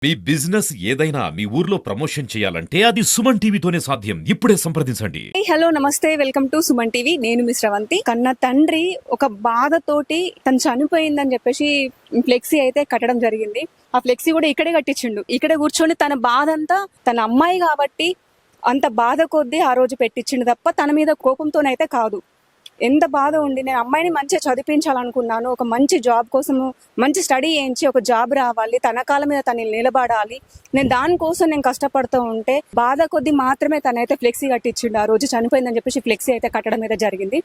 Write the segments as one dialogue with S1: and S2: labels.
S1: మీ business ఏదైనా మీ ఊర్లో promotion చేయాలంటే అది సుమన్ టీవీతోనే సాధ్యం. ఇప్పుడే సంప్రదించండి.
S2: హలో నమస్తే, వెల్కమ్ టు సుమన్ టీవీ. నేను మిస్ రవంతి. కన్న తండ్రి ఒక బాధతోటి తను చనిపోయిందని చెప్పేసి ఫ్లెక్సీ అయితే కట్టడం జరిగింది. ఆ ఫ్లెక్సీ కూడా ఇక్కడే కట్టించిండు. ఇక్కడే కూర్చొని తన బాధ అంతా, తన అమ్మాయి కాబట్టి అంత బాధ కొద్దీ ఆ రోజు పెట్టించిండు తప్ప తన మీద కోపంతోనైతే కాదు. ఎంత బాధ ఉండి నేను అమ్మాయిని మంచిగా చదివించాలనుకున్నాను. ఒక మంచి జాబ్ కోసము మంచి స్టడీ చేయించి ఒక జాబ్ రావాలి, తన కాళ్ళ మీద తను నిలబడాలి, నేను దానికోసం నేను కష్టపడుతూ ఉంటే బాధ కొద్దీ మాత్రమే తనైతే ఫ్లెక్సీ కట్టించిండు. ఆ రోజు చనిపోయిందని చెప్పేసి ఫ్లెక్సీ అయితే కట్టడం అయితే జరిగింది.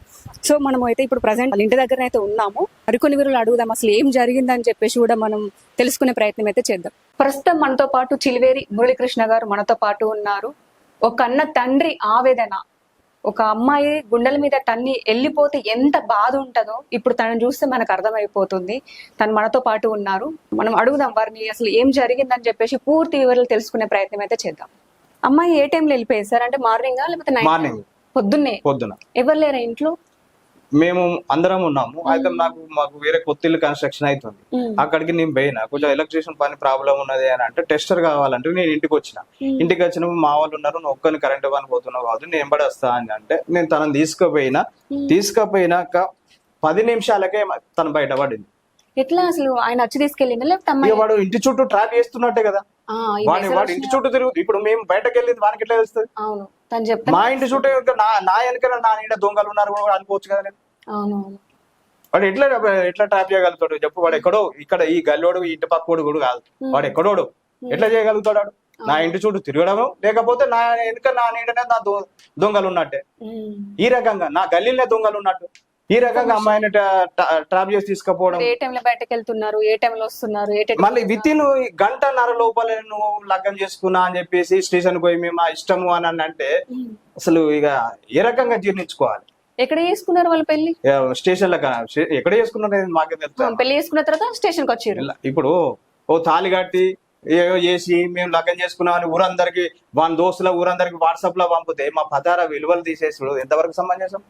S2: సో మనం అయితే ఇప్పుడు ప్రజెంట్ వాళ్ళ ఇంటి దగ్గర అయితే ఉన్నాము. మరికొన్ని వీరులు అడుగుదాం అసలు ఏం జరిగిందని చెప్పేసి కూడా మనం తెలుసుకునే ప్రయత్నం అయితే చేద్దాం. ప్రస్తుతం మనతో పాటు చిలివేరి మురళీకృష్ణ గారు మనతో పాటు ఉన్నారు. ఒక కన్న తండ్రి ఆవేదన, ఒక అమ్మాయి గుండెల మీద తన్ని వెళ్ళిపోతే ఎంత బాధ ఉంటుందో ఇప్పుడు తనని చూస్తే మనకు అర్థమైపోతుంది. తను మనతో పాటు ఉన్నారు. మనం అడుగుదాం వారిని అసలు ఏం జరిగిందని చెప్పేసి పూర్తి వివరాలు తెలుసుకునే ప్రయత్నం అయితే చేద్దాం. అమ్మాయి ఏ టైంలో వెళ్ళిపోయింది సార్? అంటే మార్నింగ్ లేకపోతే నైట్? పొద్దున్నే. ఎవరు లేరా ఇంట్లో?
S3: మేము అందరం ఉన్నాము. అయితే మాకు వేరే కొత్త ఇల్లు కన్స్ట్రక్షన్ అవుతుంది. అక్కడికి నేను పోయినా, కొంచెం ఎలక్ట్రీషియన్ పని ప్రాబ్లం ఉన్నది అని అంటే టెస్టర్ కావాలంటే నేను ఇంటికి వచ్చిన. ఇంటికి వచ్చినప్పుడు మా వాళ్ళు ఉన్నారు, నువ్వు ఒక్కరిని కరెంట్ పని పోతున్నావు కాదు, నేను ఎంబడి వస్తా అని అంటే నేను తనని తీసుకుపోయినాక 10 నిమిషాలకే తను బయటపడింది.
S2: ఎట్లా అసలు ఆయన వచ్చి తీసుకెళ్ళిందా లేకపోతే
S3: వాడు ఇంటి చుట్టూ ట్రాప్ చేస్తున్నట్టే కదా, వాడు ఇంటి చుట్టూ తిరుగుతుంది. ఇప్పుడు మేము బయటకు వెళ్ళింది వానికి ఎట్లా తెలుస్తుంది? మా ఇంటి చుట్టూ నా వెనకాల నా నీడ దొంగలు ఉన్నారు కూడా అనుకోవచ్చు కదా. నేను వాడు ఎట్లా ట్రాప్ చేయగలుగుతాడు చెప్పు? వాడు ఎక్కడో ఇక్కడ ఈ గల్లోడు ఈ ఇంటి పక్కోడు కూడా కాదు, వాడు ఎక్కడోడు ఎట్లా చేయగలుగుతాడు? నా ఇంటి చుట్టూ తిరగడము, లేకపోతే నా వెనుక నా నీడనే నా దొంగలు ఉన్నట్టే. ఈ రకంగా నా గల్లీలనే దొంగలు ఉన్నట్టు ఈ రకంగా అమ్మాయిని ట్రాప్ చేసి తీసుకుపోవడం.
S2: ఏ టైంలో బయటకు వెళ్తున్నారు, ఏ టైంలో వస్తున్నారు,
S3: మళ్ళీ విత్ ఇన్ గంటన్నర లోపల నువ్వు లగ్గం చేసుకున్నా అని చెప్పేసి స్టేషన్ పోయి మేము ఆ ఇష్టము అని అంటే అసలు ఇక ఏ రకంగా జీర్ణించుకోవాలి?
S2: ఎక్కడ చేసుకున్నారు వాళ్ళ పెళ్లి?
S3: స్టేషన్ లో ఎక్కడ చేసుకున్నారు మాకే తెలుసు.
S2: పెళ్లి చేసుకున్న తర్వాత స్టేషన్ కి వచ్చారు.
S3: ఇప్పుడు ఓ తాళి కట్టి ఏవో చేసి మేము లగ్గం చేసుకున్నామని ఊరందరికి వాళ్ళ దోస్తుల ఊరందరికి వాట్సాప్ లో పంపితే మా పతార విలువలు తీసేసుడు ఎంతవరకు సమంజసం?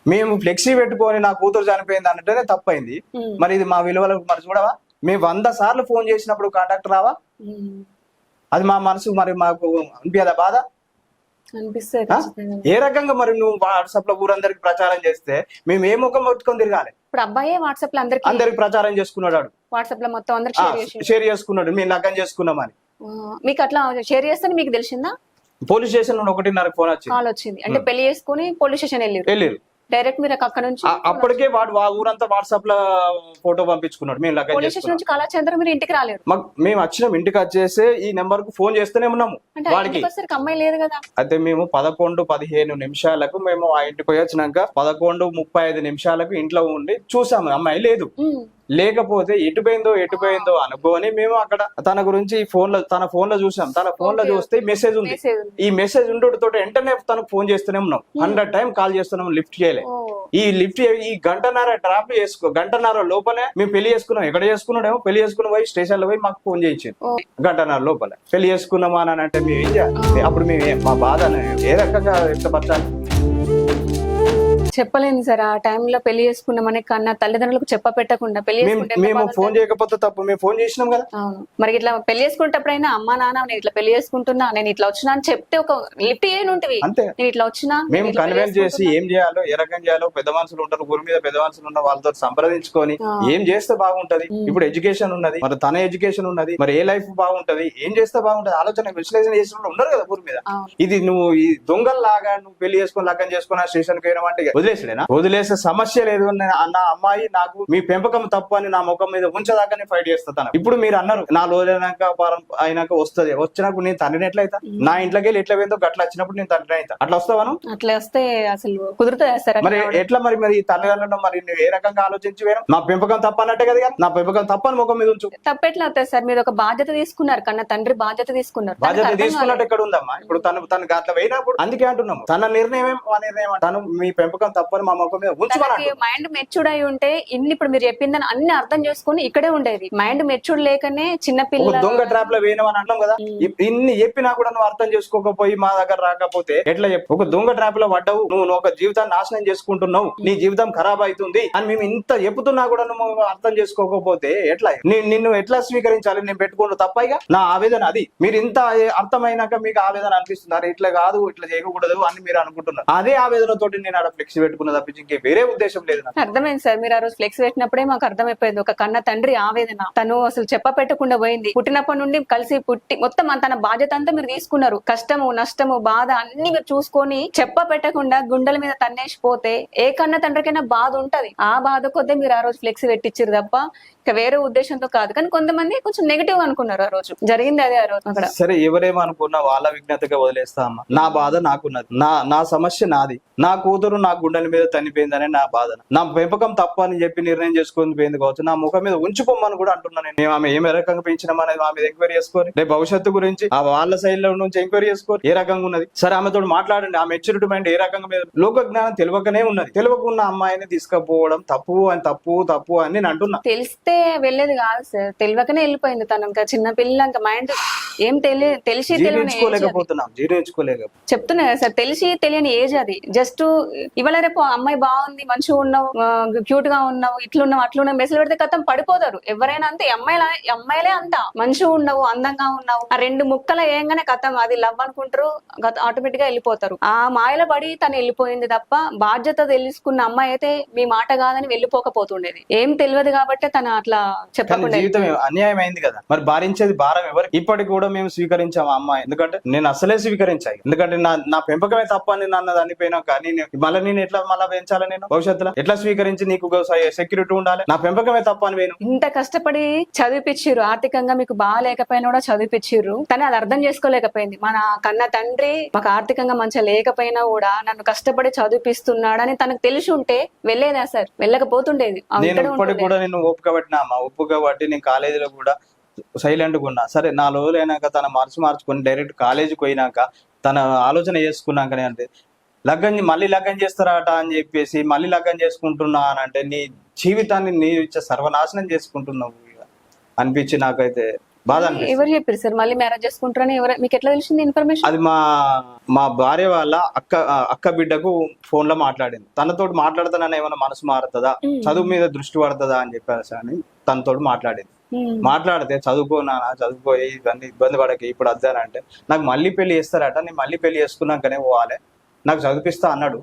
S3: మేము ఫ్లెక్సీ పెట్టుకొని నా కూతురు చనిపోయింది అన్నట్టునే తప్పైంది. మరి ఇది మా విలువలకు మరి చూడవా? మేము 100 సార్లు ఫోన్ చేసినప్పుడు కాంటాక్ట్ రావా? అది మా మనసు మరి మాకు అనిపించదా బాధ? ఏ రకంగా మరి నువ్వు వాట్సాప్ లో ఊరందరికి ప్రచారం చేస్తే మేము ఏ ముఖం పెట్టుకొని తిరగాలి?
S2: ఇప్పుడు అబ్బాయి వాట్సాప్ లో
S3: అందరికి ప్రచారం చేసుకున్నాడు,
S2: వాట్సాప్ లో మొత్తం అందరికి
S3: షేర్ చేసుకున్నాడు మేము లగ్గం చేసుకున్నామని.
S2: మీకు అట్లా షేర్ చేస్తే మీకు తెలిసిందా?
S3: పోలీస్ స్టేషన్ నుండి 1:30 ఫోన్
S2: వచ్చింది. అంటే పెళ్లి చేసుకుని పోలీస్ స్టేషన్ వెళ్ళారు డైరెక్ట్. మీరు అక్కడ నుంచి
S3: అప్పటికే వాడు ఊరంతా వాట్సాప్ లో ఫోటో పంపించుకున్నాడు. మేము
S2: పోలీస్ స్టేషన్ నుంచి కళాచంద్ర మీరు ఇంటికి రాలేరు?
S3: మేము వచ్చినాం, ఇంటికి వచ్చేసి ఈ నెంబర్ కు ఫోన్ చేస్తూనే ఉన్నాము. వాడికి
S2: అమ్మాయి లేదు కదా.
S3: అయితే మేము 11:15 నిమిషాలకు మేము ఆ ఇంటికి పోయి వచ్చినాక 11:35 నిమిషాలకు ఇంట్లో ఉండి చూసాము అమ్మాయి లేదు. లేకపోతే ఎటు పోయిందో అనుకోని మేము అక్కడ తన గురించి తన ఫోన్ లో చూసాం. తన ఫోన్ లో చూస్తే మెసేజ్ ఉంది. ఈ మెసేజ్ ఉండటంతో వెంటనే తనకు ఫోన్ చేస్తూనే ఉన్నాం. 100 టైం కాల్ చేస్తున్నాం, లిఫ్ట్ చేయలే. ఈ గంటన్నర ట్రాప్ గంటన్నర లోపలే మేము పెళ్లి చేసుకున్నాం. ఎక్కడ చేసుకున్నాడేమో పెళ్లి చేసుకుని పోయి స్టేషన్ లో పోయి మాకు ఫోన్ చేయించారు. గంటన్నర లోపల పెళ్లి చేసుకున్నామా అని అంటే మేము ఏం చేయాలి? అప్పుడు మేము మా బాధ ఏ రకంగా వ్యక్తపరచాలి
S2: చెప్పలేను సార్. ఆ టైంలో పెళ్లి చేసుకున్నామని కన్నా తల్లిదండ్రులకు చెప్పపెట్టకుండా పెళ్లి
S3: మేము ఫోన్ చేయకపోతే తప్పు, మేము ఫోన్ చేసినాం కదా.
S2: మరి ఇట్లా పెళ్లి చేసుకునేటప్పుడైనా అమ్మా నాన్న నేను ఇట్లా పెళ్లి చేసుకుంటున్నా, నేను ఇట్లా వచ్చినా అని చెప్తే ఒక లిఫ్ట్ ఏనుంటివి.
S3: అంతే,
S2: నేను ఇట్లా వచ్చినా
S3: మేము కన్విన్స్ చేసి ఏం చేయాలో ఏ రకం చేయాలో పెద్ద మనుషులు ఉంటారు ఊరి మీద, పెద్ద మనుషులు ఉన్న వాళ్ళతో సంప్రదించుకొని ఏం చేస్తే బాగుంటది. ఇప్పుడు ఎడ్యుకేషన్ ఉన్నది, మరి తన ఎడ్యుకేషన్ ఉన్నది, మరి ఏ లైఫ్ బాగుంటది, ఏం చేస్తే బాగుంటది ఆలోచన విశ్లేషణ చేసిన వాళ్ళు ఉన్నారు కదా ఊరి మీద. ఇది నువ్వు ఈ దొంగల్లాగా నువ్వు పెళ్లి చేసుకొని లగ్గం చేసుకుని ఆ స్టేషన్ కి అంటే వదిలేసే సమస్య లేదు. నా అమ్మాయి నాకు మీ పెంపకం తప్పు అని నా ముఖం మీద ఉంచదాకా నేను ఫైట్ చేస్తాను. ఇప్పుడు మీరు అన్నారు నా రోజైనాక అయినాక వస్తుంది, వచ్చినప్పుడు నేను తండ్రిని ఎట్లయితా? నా ఇంట్లోకి వెళ్ళి ఎట్లా పోయిందో గట్లా వచ్చినప్పుడు నేను తండ్రిని అవుతా. అట్లా వస్తావాను?
S2: అట్లా వస్తే అసలు కుదురుతుంది.
S3: మరి ఎట్లా మరి తల్లిదండ్రులు మరి నువ్వు ఏ రకంగా ఆలోచించి వేరు? నా పెంపకం తప్ప అన్నట్టే కదా. నా పెంపకం తప్పని ముఖం మీద ఉంచు.
S2: తప్పెట్లా అవుతుంది సార్? మీరు ఒక బాధ్యత తీసుకున్నారు, కన్నా తండ్రి బాధ్యత తీసుకున్నారు.
S3: బాధ్యత తీసుకున్నట్టు ఎక్కడ ఉందమ్మా? ఇప్పుడు తనకు అట్లా పోయినప్పుడు అందుకే అంటున్నాము తన నిర్ణయం తను మీ పెంపకం తప్పని మా ముఖం మీద ఉంచుమని
S2: మైండ్ మెచ్యూర్డ్ అయి ఉంటే ఇన్ని ఇప్పుడు మీరు చెప్పిందని అన్ని అర్థం చేసుకుని ఇక్కడే ఉండేది. మైండ్ మెచ్యూర్డ్ లేకనే చిన్న
S3: ఒక
S2: పిల్లల
S3: దొంగ ట్రాప్ లో వేయమని అంటాం కదా. ఇన్ని చెప్పినా కూడా నువ్వు అర్థం చేసుకోకపోయి మా దగ్గర రాకపోతే ఎట్లా చెప్పు? ఒక దొంగ ట్రాప్ లో పడ్డావు, నువ్వు ఒక జీవితాన్ని నాశనం చేసుకుంటున్నావు, నీ జీవితం ఖరాబ్ అవుతుంది అని మేము ఇంత చెప్తున్నా కూడా నువ్వు అర్థం చేసుకోకపోతే ఎట్లా? నిన్ను ఎట్లా స్వీకరించాలి? నేను పెట్టుకుంటూ తప్పైగా నా ఆవేదన అది. మీరు ఇంత అర్థమైనాక మీకు ఆవేదన అనిపిస్తుంది, అరే ఇట్లా కాదు ఇట్లా చేయకూడదు అని మీరు అనుకుంటున్నారు. అదే ఆవేదనతోటి నేను ఆడ ఫ్లెక్స్ పెట్టుకున్న తప్పించి ఇంకే వేరే ఉద్దేశం లేదు నాకు.
S2: అర్థమైంది సార్. మీరు ఆ రోజు ఫ్లెక్స్ పెట్టినప్పుడే మాకు అర్థమైపోయింది ఒక కన్న తండ్రి ఆవేదన. తను అసలు చెప్ప పెట్టకుండా పోయింది. పుట్టినప్పటి నుండి కలిసి పుట్టి మొత్తం తన బాధ్యత అంతా మీరు తీసుకున్నారు. కష్టము నష్టము బాధ అన్ని మీరు చూసుకొని చెప్ప పెట్టకుండా గుండెల మీద తన్నేసిపోతే ఏ కన్న తండ్రికైనా బాధ ఉంటది. ఆ బాధ కొద్దే మీరు ఆ రోజు ఫ్లెక్స్ పెట్టించారు తప్ప ఇక వేరే ఉద్దేశంతో కాదు. కానీ కొంతమంది కొంచెం నెగిటివ్ అనుకున్నారు. ఆ రోజు జరిగింది అదే. ఆ రోజు అక్కడ
S3: సరే ఎవరేమో అనుకున్నా వాళ్ళ విజ్ఞతగా వదిలేస్తా అమ్మా. నా బాధ నాకున్నది, నా సమస్య నాది. నా కూతురు నా గుండెల మీద తనిపోయిందనే నా బాధ. నా పెంపకం తప్ప అని చెప్పి నిర్ణయం చేసుకొని పోయింది కావచ్చు. నా ముఖం మీద ఉంచుకోమని కూడా అంటున్నాను నేను. ఆమె ఏ రకంగా పెంచినామనేది ఆమె ఎంక్వైరీ చేసుకొని రేపు భవిష్యత్తు గురించి ఆ వాళ్ళ సైడ్ లో నుంచి ఎంక్వైరీ చేసుకొని ఏ రకంగా ఉన్నది సరే ఆమెతో మాట్లాడండి. ఆ మెచ్యూరిటీ మైండ్ ఏ రకంగా మీద లోక జ్ఞానం తెలియకనే ఉన్నది. తెలియకున్న అమ్మాయిని తీసుకుపోవడం తప్పు అని నేను అంటున్నా.
S2: తెలిస్తే వెళ్ళేది కాదు సార్, తెలియకనే వెళ్ళిపోయింది తను. ఇంకా చిన్న పిల్ల ఇంకా మైండ్ ఏం తెలిసి
S3: జీర్ణించుకోలేకపోతున్నాం.
S2: చెప్తున్నా కదా సార్, తెలిసి తెలియని ఏజ్ అది. జస్ట్ ఇవాళ రేపు అమ్మాయి బాగుంది, మంచిగా ఉన్నావు, క్యూట్ గా ఉన్నావు, ఇట్లున్నావు అట్లున్నావు మెసేజ్ పెడితే కథం పడిపోతారు. ఎవరైనా అంతే. అమ్మాయిలే అంతా మంచిగా ఉన్నావు, అందంగా ఉన్నావు, ఆ రెండు ముక్కల ఏంగానే కథం అది లవ్ అనుకుంటారు, ఆటోమేటిక్ గా వెళ్ళిపోతారు. ఆ మాయల పడి తను వెళ్ళిపోయింది తప్ప బాధ్యత తెలుసుకున్న అమ్మాయి అయితే మీ మాట కాదని వెళ్ళిపోకపోతుండేది. ఏం తెలియదు కాబట్టి తను అట్లా చెప్పకుండా.
S3: జీవితం అన్యాయం అయింది కదా, మరి భరించేది భారం ఎవరు? ఇప్పటికి కూడా మేము స్వీకరించాము అమ్మాయి. ఎందుకంటే నేను అసలే స్వీకరించాయి. ఎందుకంటే నా పెంపకమే తప్ప అని నన్ను అనిపోయినా కానీ మళ్ళీ నేను ఎట్లా మళ్ళీ పెంచాలి? నేను భవిష్యత్తులో ఎట్లా స్వీకరించి నీకు సెక్యూరిటీ ఉండాలి? నా పెంపకమే తప్ప అని వేను.
S2: ఇంత కష్టపడి చదివిపిచ్చిర్రు, ఆర్థికంగా మీకు బాగా లేకపోయినా కూడా చదివిపిచ్చిర్రు. తను అది అర్థం చేసుకోలేకపోయింది. మన కన్న తండ్రి మాకు ఆర్థికంగా మంచిగా లేకపోయినా కూడా నన్ను కష్టపడి చదివిపిస్తున్నాడని తనకు తెలిసి ఉంటే వెళ్ళేదా సార్? వెళ్ళకపోతుండేది.
S3: నేను ఇప్పటికి కూడా నేను ఓపిక పట్టినా అమ్మా. ఓపిక పట్టి నేను కాలేజీలో కూడా సైలెంట్ గా ఉన్నా. సరే 4 రోజులు అయినాక తన మార్చుకొని డైరెక్ట్ కాలేజీకి పోయినాక తన ఆలోచన చేసుకున్నాకనే అంటే మళ్ళీ లగ్గం చేస్తారట అని చెప్పేసి మళ్ళీ లగ్గం చేసుకుంటున్నా అని అంటే నీ జీవితాన్ని నీ సర్వనాశనం చేసుకుంటున్నావు అనిపించి నాకైతే బాధ అనిపిస్తుంది.
S2: ఎవరు చెప్పారు సార్ మళ్ళీ మ్యారేజ్ చేసుకుంటారని? మీకు ఎట్లా తెలిసింది ఇన్ఫర్మేషన్?
S3: అది మా భార్య వాళ్ళ అక్క బిడ్డకు ఫోన్ లో మాట్లాడింది. తనతో మాట్లాడుతానని ఏమైనా మనసు మారుతుందా, చదువు మీద దృష్టి పడుతుందా అని చెప్పేసి అని తనతో మాట్లాడింది. మాట్లాడితే చదువుకోయి ఇవన్నీ ఇబ్బంది పడక ఇప్పుడు వద్దానంటే నాకు మళ్ళీ పెళ్లి చేస్తారట, నేను మళ్ళీ పెళ్లి చేసుకున్నాకనే పోవాలి, నాకు చదివిస్తా అన్నాడు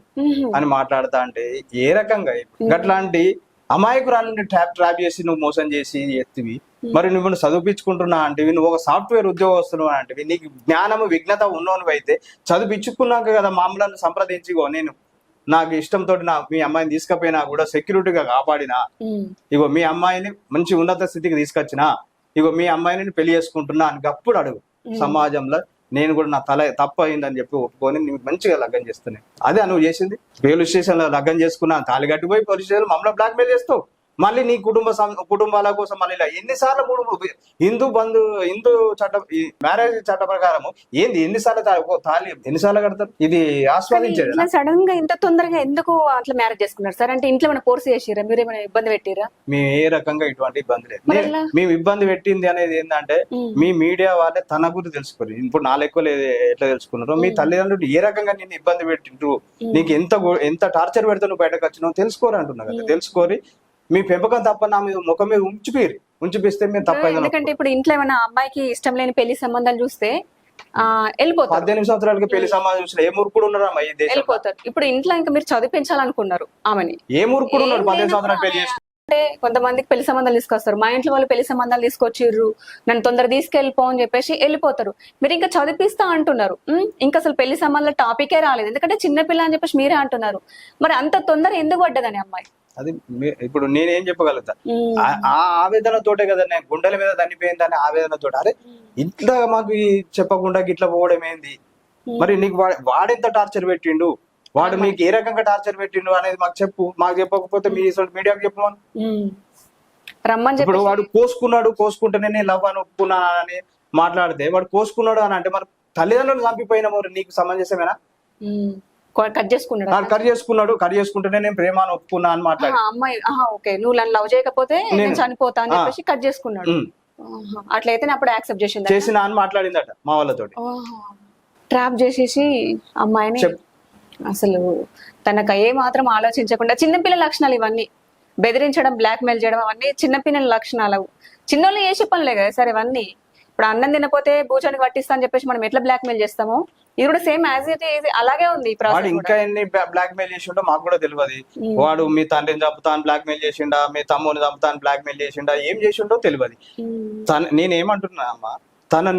S3: అని మాట్లాడతా అంటే ఏ రకంగా అట్లాంటి అమాయకురాలని ట్రాప్ చేసి నువ్వు మోసం చేసి ఎత్తివి. మరి నువ్వు చదివించుకుంటున్నా అంటే నువ్వు ఒక సాఫ్ట్వేర్ ఉద్యోగస్తులు అంటే నీకు జ్ఞానము విఘ్నత ఉన్నోను అయితే చదివించుకున్నాక కదా మామూలు సంప్రదించిగో నేను నాకు ఇష్టంతో మీ అమ్మాయిని తీసుకపోయినా కూడా సెక్యూరిటీగా కాపాడినా, ఇగో మీ అమ్మాయిని మంచి ఉన్నత స్థితికి తీసుకొచ్చినా, ఇగో మీ అమ్మాయిని పెళ్లి చేసుకుంటున్నా అని అప్పుడు అడుగు. సమాజంలో నేను కూడా నా తల తప్పు అయిందని చెప్పి ఒప్పుకొని నీకు మంచిగా లగ్గం చేస్తున్నాయి. అదే నువ్వు చేసింది. పోలీస్ స్టేషన్ లో లగ్గం చేసుకున్నా, తాళి కట్టిపోయి పోలీస్ స్టేషన్ మమ్మల్ని బ్లాక్ మెయిల్ చేస్తావు. మళ్ళీ నీ కుటుంబాల కోసం మళ్ళీ ఇలా ఎన్నిసార్లు హిందూ చట్ట మ్యారేజ్ చట్ట ప్రకారం ఏంది ఎన్నిసార్లు ఎన్నిసార్లు కడతారు? ఇది ఆస్వాదించేది.
S2: సడన్ గా ఇంత తొందరగా ఎందుకు అట్లా మ్యారేజ్ చేసుకున్నారు సార్? అంటే ఇంట్లో ఏమైనా ఫోర్స్ చేసిరా? మీరు ఏమైనా ఇబ్బంది పెట్టిరా?
S3: మేము ఏ రకంగా ఇటువంటి ఇబ్బంది లేదు. మేము ఇబ్బంది పెట్టింది అనేది ఏంటంటే మీ మీడియా వాళ్ళే తన గురించి తెలుసుకోరు. ఇప్పుడు నా లెక్కలు ఎట్లా తెలుసుకున్నారు? మీ తల్లిదండ్రులు ఏ రకంగా నేను ఇబ్బంది పెట్టిండ్రు, నీకు ఎంత టార్చర్ పెడితే నువ్వు బయటకు వచ్చినావు తెలుసుకోరు అంటున్నా కదా. తెలుసుకొని మీ పెంపకం తప్ప నా మీద ముఖం మీద ఉంచిపిస్తే మేము తప్ప.
S2: ఎందుకంటే ఇప్పుడు ఇంట్లో ఏమైనా అమ్మాయికి ఇష్టం లేని పెళ్లి సంబంధాలు చూస్తే వెళ్ళిపోతారు.
S3: 18 సంవత్సరాలకి పెళ్లి సంబంధం చూసిన ఏ మురుకుడు ఉన్నారా
S2: వెళ్ళిపోతారు. ఇప్పుడు ఇంట్లో ఇంకా మీరు చదివించాలనుకున్నారు ఆమెని,
S3: ఏ మురుకుడు ఉన్నాడు 18 సంవత్సరాలు పెళ్లి చేసి?
S2: అంటే కొంతమందికి పెళ్లి సంబంధాలు తీసుకొస్తారు. మా ఇంట్లో వాళ్ళు పెళ్లి సంబంధాలు తీసుకొచ్చిర్రు, నన్ను తొందర తీసుకెళ్ళిపో అని చెప్పేసి వెళ్ళిపోతారు. మీరు ఇంకా చదివిస్తా అంటున్నారు, ఇంకా అసలు పెళ్లి సంబంధాల టాపికే రాలేదు. ఎందుకంటే చిన్నపిల్ల అని చెప్పేసి మీరే అంటున్నారు. మరి అంత తొందర ఎందుకు పడ్డదని అమ్మాయి?
S3: అది ఇప్పుడు నేనేం చెప్పగలుగుతా? ఆ ఆవేదన తోటే కదా నేను గుండెల మీద తనిపోయిందని ఆవేదన తోట. అరే ఇంట్లో మాకు చెప్పకుండా ఇట్లా పోవడం ఏంది? మరి నీకు వాడెంత టార్చర్ పెట్టిండు, వాడు నీకు ఏ రకంగా టార్చర్ పెట్టిండు అనేది మాకు చెప్పు. మాకు చెప్పకపోతే మీ మీడియాకు చెప్పమని
S2: రమ్మని.
S3: ఇప్పుడు వాడు కోసుకుంటేనే నేను లవ్ అని ఒప్పుకున్నానని మాట్లాడితే వాడు కోసుకున్నాడు అని అంటే మరి తల్లిదండ్రులు చంపిపోయిన మరి నీకు సమంజసమేనా?
S2: కట్ చేసుకున్నాడు
S3: కట్ చేసుకుంటేనే నేను ప్రేమ అని ఒప్పుకున్నా అని మాట్లాడి
S2: అమ్మాయి ఓకే నువ్వు నన్ను లవ్ చేయకపోతే నేను చనిపోతా అని చెప్పేసి కట్ చేసుకున్నాడు. అట్లయితే అప్పుడు యాక్సెప్ట్ చేసింది
S3: చేసిన అని మాట్లాడిందట మా వాళ్ళతోటి.
S2: ట్రాప్ చేసేసి అమ్మాయిని అసలు తనకు ఏ మాత్రం ఆలోచించకుండా, చిన్నపిల్లల లక్షణాలు ఇవన్నీ, బెదిరించడం, బ్లాక్ మెయిల్ చేయడం, అవన్నీ చిన్నపిల్లల లక్షణాలు. చిన్నోళ్ళు చేసే పనులే కదా సార్ ఇవన్నీ. ఇప్పుడు అన్నం తినపోతే భూజానికి పట్టిస్తా అని చెప్పేసి మనం ఎట్లా బ్లాక్ మెయిల్ చేస్తామో, ఇది కూడా సేమ్ యాజ్ ఇట్ ఈజ్ అలాగే ఉంది ఈ
S3: వాడు
S2: ప్రాసెస్.
S3: ఇంకా ఎన్ని బ్లాక్ మెయిల్ చేసిండో మాకు కూడా తెలియదు. వాడు మీ తండ్రిని చంపుతాను బ్లాక్ మెయిల్ చేసిండా, మీ తమ్ముని చంపుతాను బ్లాక్ మెయిల్ చేసిండా, ఏం చేసిండో తెలియదు. నేనేమంటున్నా అమ్మా, తన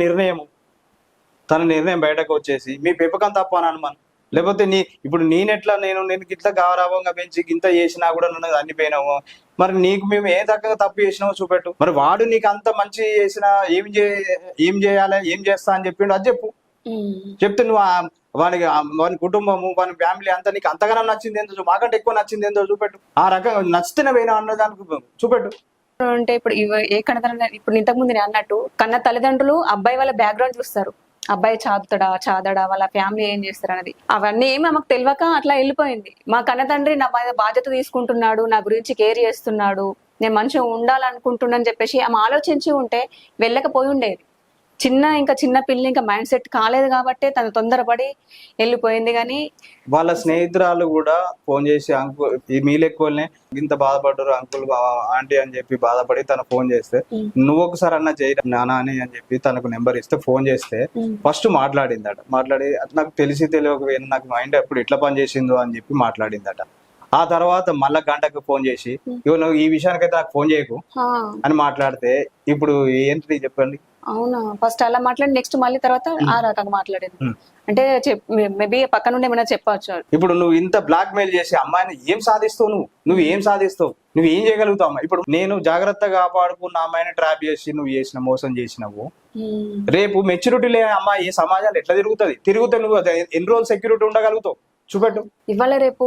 S3: నిర్ణయం బయటకు వచ్చేసి మీ పెంపకం తప్ప అని అనుమానం. లేకపోతే ఇప్పుడు నేను ఇట్లా గారాభంగా పెంచి ఇంత చేసినా కూడా నన్ను అన్నిపోయినావు, మరి నీకు మేము ఏ రకంగా తప్పు చేసినావో చూపెట్టు. మరి వాడు నీకు అంత మంచి చేసినా ఏం చేయాలి, ఏం చేస్తా అని చెప్పిండు, అది చెప్పు. చెప్తే నువ్వు వాని కుటుంబము, వాని ఫ్యామిలీ అంతా నీకు అంతగానో నచ్చింది ఏందో, మాకంటే ఎక్కువ నచ్చింది ఏందో చూపెట్టు. ఆ రకంగా నచ్చితేనే పోయినా అన్నదానికి చూపెట్టు.
S2: అంటే ఇప్పుడు ఏ కన్నతన, ఇప్పుడు ఇంతకుముందు నేను అన్నట్టు కన్న తల్లిదండ్రులు అబ్బాయి వాళ్ళ బ్యాక్గ్రౌండ్ చూస్తారు, అబ్బాయి చాదడా వాళ్ళ ఫ్యామిలీ ఏం చేస్తారు అనేది. అవన్నీ ఏమి ఆమెకు తెలియక అట్లా వెళ్ళిపోయింది. మా కన్న తండ్రి నా బాధ్యత తీసుకుంటున్నాడు, నా గురించి కేర్ చేస్తున్నాడు, నేను మంచిగా ఉండాలనుకుంటున్నాను చెప్పేసి ఆమె ఆలోచించి ఉంటే వెళ్ళకపోయి ఉండేది. చిన్న పిల్లి ఇంకా మైండ్ సెట్ కాలేదు కాబట్టి తను తొందరపడి వెళ్ళిపోయింది. కానీ
S3: వాళ్ళ స్నేహితురాలు కూడా ఫోన్ చేసి అంకుల్ మీలు ఎక్కువనే ఇంత బాధపడ్డారు అంకుల్ ఆంటీ అని చెప్పి బాధపడి తను ఫోన్ చేస్తే, నువ్వు ఒకసారి అన్న చేయి నానా అని చెప్పి తనకు నెంబర్ ఇస్తే ఫోన్ చేస్తే ఫస్ట్ మాట్లాడిందట. మాట్లాడి నాకు తెలియక నాకు మైండ్ ఎప్పుడు ఎట్లా పని చేసిందో అని చెప్పి మాట్లాడిందట. ఆ తర్వాత మళ్ళా గంటకు ఫోన్ చేసి నువ్వు ఈ విషయానికైతే నాకు ఫోన్ చేయకు అని మాట్లాడితే ఇప్పుడు ఏంటి చెప్పండి.
S2: అవునా, ఫస్ట్ అలా మాట్లాడి నెక్స్ట్ మళ్ళీ తర్వాత ఆ రకంగా మాట్లాడింది అంటే మేబీ పక్కన నుండి ఏమైనా చెప్పచ్చు.
S3: ఇప్పుడు నువ్వు ఇంత బ్లాక్ మెయిల్ చేసి అమ్మాయిని ఏం సాధిస్తావు, నువ్వు ఏం సాధిస్తావు, నువ్వు ఏం చేయగలుగుతావు అమ్మా? ఇప్పుడు నేను జాగ్రత్తగా కాపాడుకున్న అమ్మాయిని ట్రాప్ చేసి నువ్వు మోసం చేసినావు, రేపు మెచ్యూరిటీ లేని అమ్మాయి ఈ సమాజాలు ఎట్లా తిరుగుతే నువ్వు ఎన్ని రోజులు సెక్యూరిటీ ఉండగలుగుతావు చూపెట్టు.
S2: ఇవాళ రేపు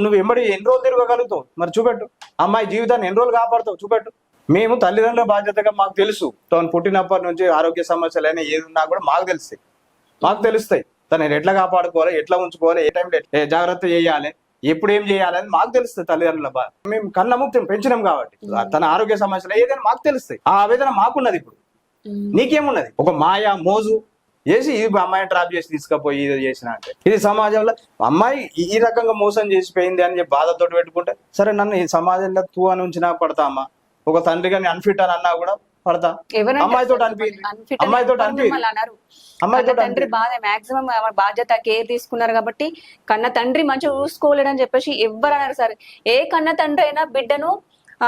S3: నువ్వు ఎంబడి ఎన్ని రోజులు తిరగగలుగుతావు మరి చూపెట్టు. అమ్మాయి జీవితాన్ని ఎన్ని రోజులు కాపాడుతావు చూపెట్టు. మేము తల్లిదండ్రుల బాధ్యతగా మాకు తెలుసు, తను పుట్టినప్పటి నుంచి ఆరోగ్య సమస్యలు అయినా ఏది ఉన్నా కూడా మాకు తెలుస్తాయి. తను ఎట్లా కాపాడుకోవాలి, ఎట్లా ఉంచుకోవాలి, ఏ టైంలో జాగ్రత్త చేయాలి, ఎప్పుడు ఏం చేయాలి అని మాకు తెలుస్తుంది. తల్లిదండ్రుల బాధ మేము కన్న ముక్తి పెంచినాం కాబట్టి తన ఆరోగ్య సమస్యలు ఏదైనా మాకు తెలుస్తాయి. ఆ ఆవేదన మాకున్నది. ఇప్పుడు నీకేమున్నది? ఒక మాయా మోజు చేసి ఇది అమ్మాయిని ట్రాప్ చేసి తీసుకుపోయి ఇది చేసిన అంటే ఇది సమాజంలో అమ్మాయి ఈ రకంగా మోసం చేసిపోయింది అని చెప్పి బాధతోటి పెట్టుకుంటే, సరే నన్ను ఈ సమాజంలో తూ అని ఉంచినా పడతా అమ్మా, ఒక తండ్రి గారిని అన్ఫిట్ అని అన్నా కూడా పడతా. అమ్మాయితో
S2: తండ్రి బాధ మాక్సిమం బాధ్యత కేర్ తీసుకున్నారు కాబట్టి కన్న తండ్రి మంచిగా చూసుకోలేడని చెప్పేసి ఎవ్వరు అన్నారు. సరే ఏ కన్న తండ్రి అయినా బిడ్డను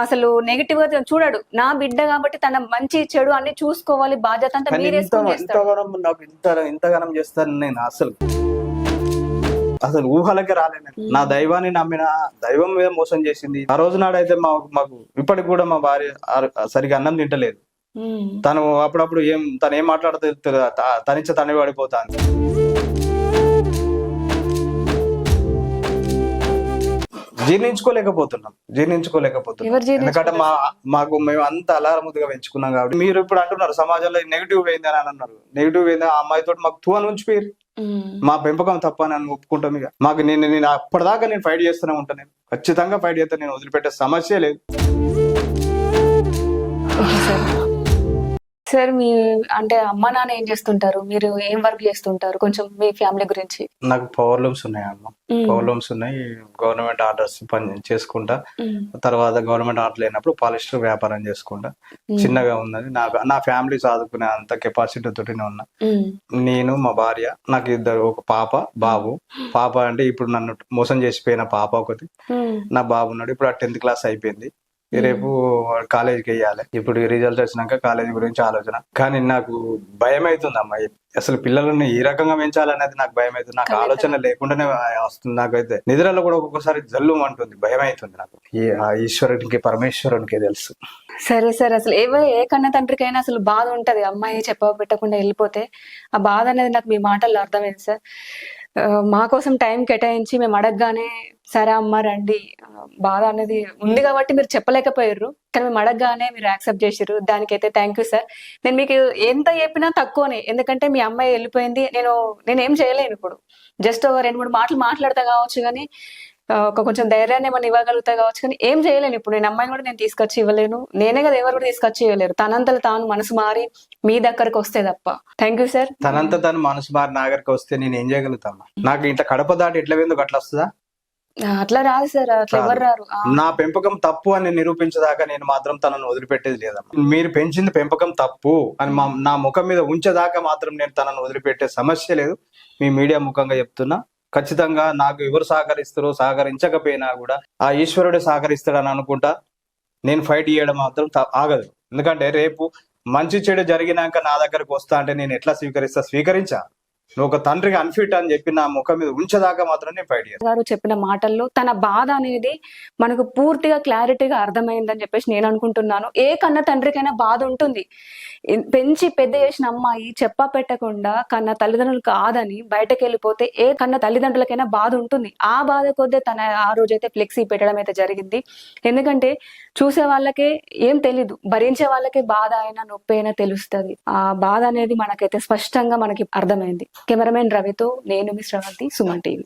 S2: అసలు నెగిటివ్ గా చూడడు. నా బిడ్డ కాబట్టి తన మంచి చెడు అన్ని చూసుకోవాలి, బాధ్యత అంతా
S3: ఇంతగానం చేస్తాను నేను అసలు ఊహలకే రాలేను. నా దైవాన్ని నమ్మిన దైవం మీద మోసం చేసింది. ఆ రోజు నాడైతే మాకు ఇప్పటికి కూడా మా భార్య సరిగా అన్నం తింటలేదు. తను అప్పుడప్పుడు తను ఏం మాట్లాడుతూ తనిచ్చ తనే పడిపోతాను. జీర్ణించుకోలేకపోతున్నాం. ఎందుకంటే మేము అంత అలారముద్దుగా పెంచుకున్నాం కాబట్టి. మీరు ఇప్పుడు అంటున్నారు సమాజంలో నెగిటివ్ పోయింది అని అన్నారు. నెగిటివ్ పోయింది ఆ అమ్మాయితో మాకు తూ అని ఉంచిపోయారు. మా పెంపకం తప్ప అని ఒప్పుకుంటాం. ఇక మాకు నేను అప్పటిదాకా నేను ఫైట్ చేస్తూనే ఉంటాను. నేను ఖచ్చితంగా ఫైట్ చేస్తాను. నేను వదిలిపెట్టే సమస్య లేదు.
S2: సార్ మీ అంటే అమ్మ నాన్న ఏం చేస్తుంటారు, మీరు ఏం వర్క్ చేస్తుంటారు, కొంచెం మీ ఫ్యామిలీ గురించి.
S3: నాకు పవర్ లూమ్స్ ఉన్నాయి అమ్మ. పవర్ లూమ్స్ ఉన్నాయి. గవర్నమెంట్ ఆర్డర్స్ పని చేసుకుంటా. తర్వాత గవర్నమెంట్ ఆర్డర్ లేనప్పుడు పాలిస్టర్ వ్యాపారం చేసుకుంటా. చిన్నగా ఉన్నది. నా ఫ్యామిలీ చదువుకునే అంత కెపాసిటీ తోటినే ఉన్నా. నేను మా భార్య, నాకు ఇద్దరు, ఒక పాప బాబు. పాప అంటే ఇప్పుడు నన్ను మోసం చేసిపోయిన పాప ఒకటి, నా బాబు ఉన్నాడు. ఇప్పుడు 10th క్లాస్ అయిపోయింది. రేపు కాలేజీకి వెయ్యాలి. ఇప్పుడు రిజల్ట్ వచ్చినాక కాలేజీ గురించి ఆలోచన. కానీ నాకు భయం అవుతుంది అమ్మాయి. అసలు పిల్లలని ఈ రకంగా పెంచాలనేది నాకు భయం అవుతుంది. నాకు ఆలోచన లేకుండానే వస్తుంది. నాకైతే నిద్రలో కూడా ఒక్కొక్కసారి జల్లు అంటుంది, భయం అవుతుంది నాకు. ఆ ఈశ్వరునికి పరమేశ్వరునికి తెలుసు.
S2: సరే సార్, అసలు ఏ కన్న తండ్రికైనా అసలు బాధ ఉంటది. అమ్మాయి పెట్టకుండా వెళ్ళిపోతే ఆ బాధ అనేది నాకు మీ మాటల్లో అర్థమైంది సార్. మా కోసం టైం కేటాయించి మేము అడగగానే సరే అమ్మ రండి, బాధ అనేది ఉంది కాబట్టి మీరు చెప్పలేకపోయారు, కానీ మేము అడగగానే మీరు యాక్సెప్ట్ చేసారు. దానికైతే థ్యాంక్ యూ సార్. నేను మీకు ఎంత చెప్పినా తక్కువనే, ఎందుకంటే మీ అమ్మాయి వెళ్ళిపోయింది, నేనేం చేయలేను. ఇప్పుడు జస్ట్ 2-3 మాటలు మాట్లాడతా కావచ్చు, కానీ ఒక కొంచెం ధైర్యాన్ని ఏమైనా ఇవ్వగలుగుతా కావచ్చు, కానీ ఏం చేయలేను. ఇప్పుడు నేను అమ్మాయిని కూడా నేను తీసుకొచ్చి ఇవ్వలేను, నేనే కదా ఎవరు కూడా తీసుకొచ్చి ఇవ్వలేరు. తనంతలో తాను మనసు మారి మీ దగ్గరకు వస్తే తప్ప. Thank you sir.
S3: తనంత తను మనసు మారి నా దగ్గరికి వస్తే నేను ఏం చేయగలుగుతాను? నాకు ఇంట్లో కడప దాటి ఎట్లా ఎందుకు అట్లా వస్తుందా?
S2: అట్లా రాదు సార్, అట్లా ఎవరు రారు.
S3: నా పెంపకం తప్పు అని నిరూపించేదాకా నేను మాత్రం తనను వదిలిపెట్టేది లేదమ్మా. మీరు పెంచింది పెంపకం తప్పు అని నా ముఖం మీద ఉంచేదాకా మాత్రం నేను తనను వదిలిపెట్టే సమస్య లేదు. మీ మీడియా ముఖంగా చెప్తున్నా, ఖచ్చితంగా నాకు ఎవరు సహకరిస్తారో సహకరించకపోయినా కూడా ఆ ఈశ్వరుడే సహకరిస్తాడని అనుకుంటా. నేను ఫైట్ చేయడం మాత్రం ఆగదు. ఎందుకంటే రేపు మంచి చెడు జరిగినాక నా దగ్గరకు వస్తా అంటే నేను ఎట్లా స్వీకరించా. నువ్వు ఒక తండ్రికి అన్ఫిట్ అని చెప్పి నా ముఖం మీద ఉంచేదాకా మాత్రం నేను ఫైట్ చేస్తాను.
S2: గారు చెప్పిన మాటల్లో తన బాధ అనేది మనకు పూర్తిగా క్లారిటీగా అర్థమైందని చెప్పేసి నేను అనుకుంటున్నాను. ఏ కన్న తండ్రికైనా బాధ ఉంటుంది. పెంచి పెద్ద చేసిన అమ్మాయి చెప్పా పెట్టకుండా కన్న తల్లిదండ్రులు కాదని బయటకు వెళ్ళిపోతే ఏ కన్న తల్లిదండ్రులకైనా బాధ ఉంటుంది. ఆ బాధ కొద్దే తన ఆ రోజైతే ఫ్లెక్సీ పెట్టడం అయితే జరిగింది. ఎందుకంటే చూసే వాళ్ళకే ఏం తెలీదు, భరించే వాళ్ళకే బాధ అయినా నొప్పి అయినా తెలుస్తుంది. ఆ బాధ అనేది మనకైతే స్పష్టంగా మనకి అర్థమైంది. కెమెరామెన్ రవితో నేను మీ శ్రవంతి, సుమన్ టీవీ.